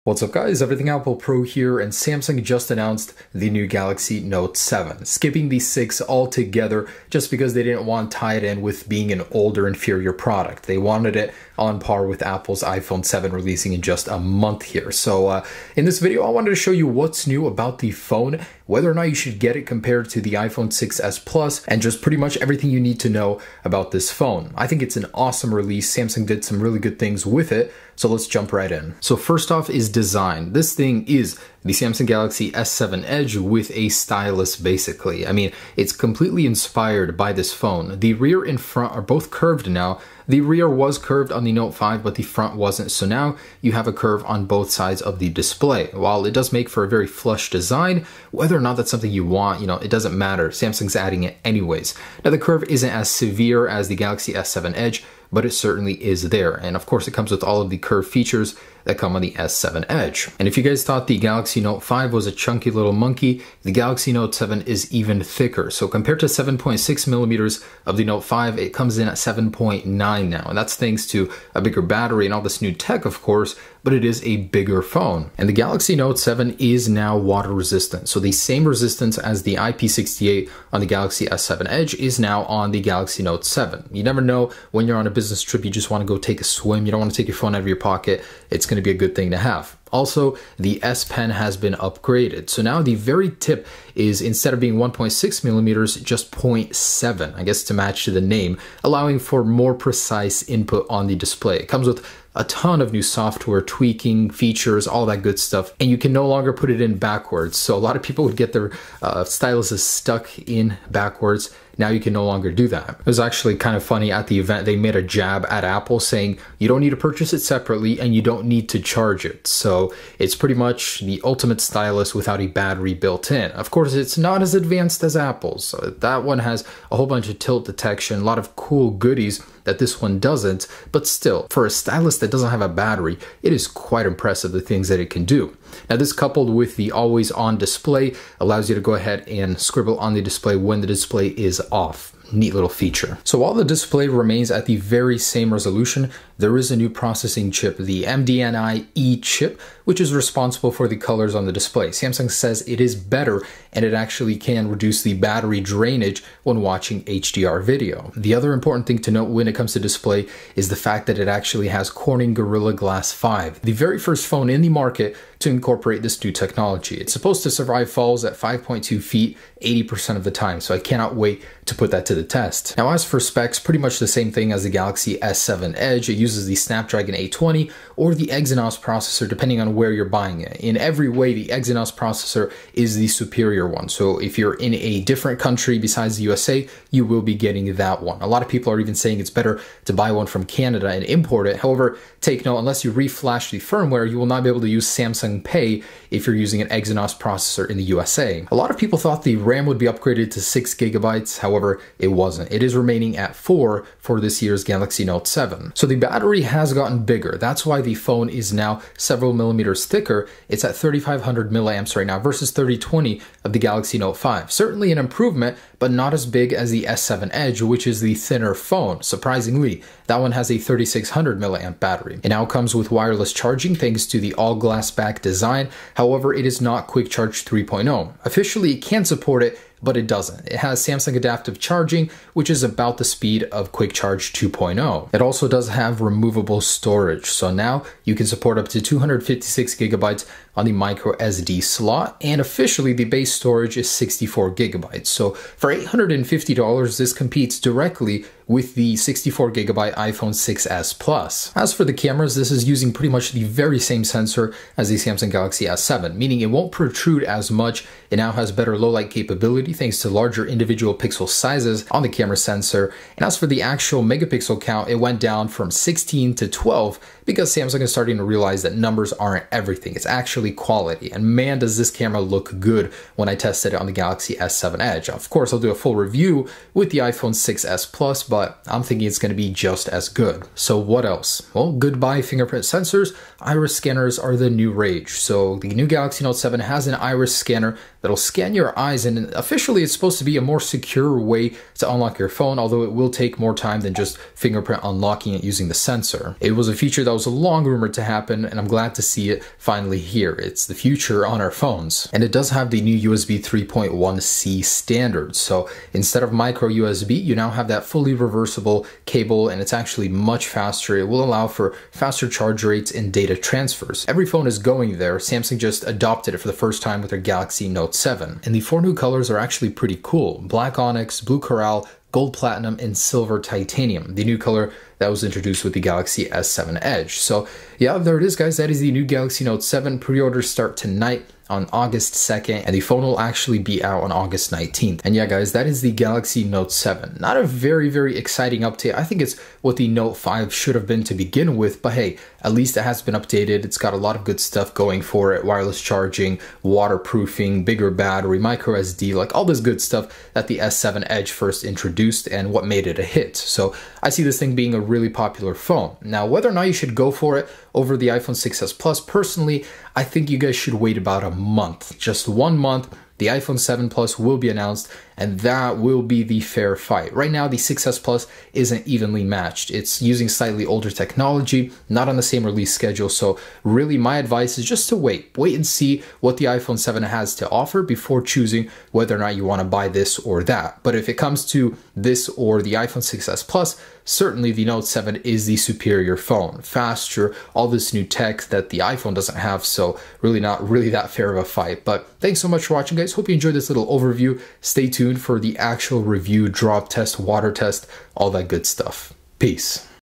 What's up guys, Everything Apple Pro here, and Samsung just announced the new Galaxy Note 7, skipping the 6 altogether just because they didn't want to tie it in with being an older, inferior product. They wanted it on par with Apple's iPhone 7 releasing in just a month here. So in this video, I wanted to show you what's new about the phone, whether or not you should get it compared to the iPhone 6s Plus, and just pretty much everything you need to know about this phone. I think it's an awesome release. Samsung did some really good things with it. So let's jump right in. So first off is design. This thing is the Samsung Galaxy S7 Edge with a stylus basically. I mean, it's completely inspired by this phone. The rear and front are both curved now. The rear was curved on the Note 5, but the front wasn't. So now you have a curve on both sides of the display. While it does make for a very flush design, whether or not that's something you want, it doesn't matter. Samsung's adding it anyways. Now the curve isn't as severe as the Galaxy S7 Edge, but it certainly is there. And of course it comes with all of the curve features that come on the S7 Edge. And if you guys thought the Galaxy Note 5 was a chunky little monkey, the Galaxy Note 7 is even thicker. So compared to 7.6 millimeters of the Note 5, it comes in at 7.9 now. And that's thanks to a bigger battery and all this new tech, of course, but it is a bigger phone. And the Galaxy Note 7 is now water resistant. So the same resistance as the IP68 on the Galaxy S7 Edge is now on the Galaxy Note 7. You never know when you're on a business trip, you just want to go take a swim. You don't want to take your phone out of your pocket. It's going to be a good thing to have. Also, the S Pen has been upgraded. So now the very tip is, instead of being 1.6 millimeters, just 0.7, I guess to match to the name, allowing for more precise input on the display. It comes with a ton of new software, tweaking, features, all that good stuff, and you can no longer put it in backwards. So a lot of people would get their styluses stuck in backwards. Now you can no longer do that. It was actually kind of funny at the event, they made a jab at Apple saying you don't need to purchase it separately and you don't need to charge it. So it's pretty much the ultimate stylus without a battery built in. Of course, it's not as advanced as Apple's. So that one has a whole bunch of tilt detection, a lot of cool goodies that this one doesn't, but still, for a stylus that doesn't have a battery, it is quite impressive the things that it can do. Now this, coupled with the always on display, allows you to go ahead and scribble on the display when the display is off. Neat little feature. So while the display remains at the very same resolution, there is a new processing chip, the MDNI-E chip, which is responsible for the colors on the display. Samsung says it is better and it actually can reduce the battery drainage when watching HDR video. The other important thing to note when it comes to display is the fact that it actually has Corning Gorilla Glass 5, the very first phone in the market to incorporate this new technology. It's supposed to survive falls at 5.2 feet 80% of the time, so I cannot wait to put that to the test. Now as for specs, pretty much the same thing as the Galaxy S7 Edge. It uses the Snapdragon 820 or the Exynos processor depending on where you're buying it. In every way, the Exynos processor is the superior one. So if you're in a different country besides the USA, you will be getting that one. A lot of people are even saying it's better to buy one from Canada and import it. However, take note, unless you reflash the firmware, you will not be able to use Samsung Pay if you're using an Exynos processor in the USA. A lot of people thought the RAM would be upgraded to 6 gigabytes. However, it wasn't. It is remaining at 4 for this year's Galaxy Note 7. So the battery has gotten bigger. That's why the phone is now several millimeters thicker. It's at 3500 milliamps right now versus 3020 of the Galaxy Note 5. Certainly an improvement, but not as big as the S7 Edge, which is the thinner phone. Surprisingly, that one has a 3600 milliamp battery. It now comes with wireless charging thanks to the all glass back design. However, it is not Quick Charge 3.0. Officially, it can support it, but it doesn't. It has Samsung Adaptive Charging, which is about the speed of Quick Charge 2.0. It also does have removable storage, so now you can support up to 256 gigabytes on the micro SD slot, and officially the base storage is 64 gigabytes. So for $850, this competes directly with the 64 gigabyte iPhone 6s Plus. As for the cameras, this is using pretty much the very same sensor as the Samsung Galaxy S7, meaning it won't protrude as much. It now has better low light capability thanks to larger individual pixel sizes on the camera sensor. And as for the actual megapixel count, it went down from 16 to 12 because Samsung is starting to realize that numbers aren't everything. It's actually quality. And man, does this camera look good when I tested it on the Galaxy S7 Edge. Of course, I'll do a full review with the iPhone 6s Plus, but I'm thinking it's going to be just as good. So what else? Well, goodbye fingerprint sensors. Iris scanners are the new rage. So the new Galaxy Note 7 has an iris scanner that'll scan your eyes, and officially it's supposed to be a more secure way to unlock your phone, although it will take more time than just fingerprint unlocking it using the sensor. It was a feature that was long rumored to happen, and I'm glad to see it finally here. It's the future on our phones. And it does have the new USB 3.1C standard. So instead of micro USB, you now have that fully reversible cable, and it's actually much faster. It will allow for faster charge rates and data transfers. Every phone is going there. Samsung just adopted it for the first time with their Galaxy Note 7. And the 4 new colors are actually pretty cool. Black onyx, blue coral, gold platinum, and silver titanium, the new color that was introduced with the Galaxy S7 Edge. So yeah, there it is, guys. That is the new Galaxy Note 7. Pre-orders start tonight on August 2nd, and the phone will actually be out on August 19th. And yeah, guys, that is the Galaxy Note 7. Not a very exciting update. I think it's what the Note 5 should have been to begin with, but hey, at least it has been updated. It's got a lot of good stuff going for it. Wireless charging, waterproofing, bigger battery, micro SD, like all this good stuff that the S7 Edge first introduced and what made it a hit. So I see this thing being a really popular phone. Now, whether or not you should go for it over the iPhone 6s Plus, personally, I think you guys should wait about a month. Just 1 month. The iPhone 7 Plus will be announced, and that will be the fair fight. Right now, the 6s Plus isn't evenly matched. It's using slightly older technology, not on the same release schedule, so really my advice is just to wait. Wait and see what the iPhone 7 has to offer before choosing whether or not you want to buy this or that. But if it comes to this or the iPhone 6s Plus, certainly the Note 7 is the superior phone. Faster, all this new tech that the iPhone doesn't have, so really not really that fair of a fight. But thanks so much for watching, guys. Hope you enjoyed this little overview. Stay tuned for the actual review, drop test, water test, all that good stuff. Peace.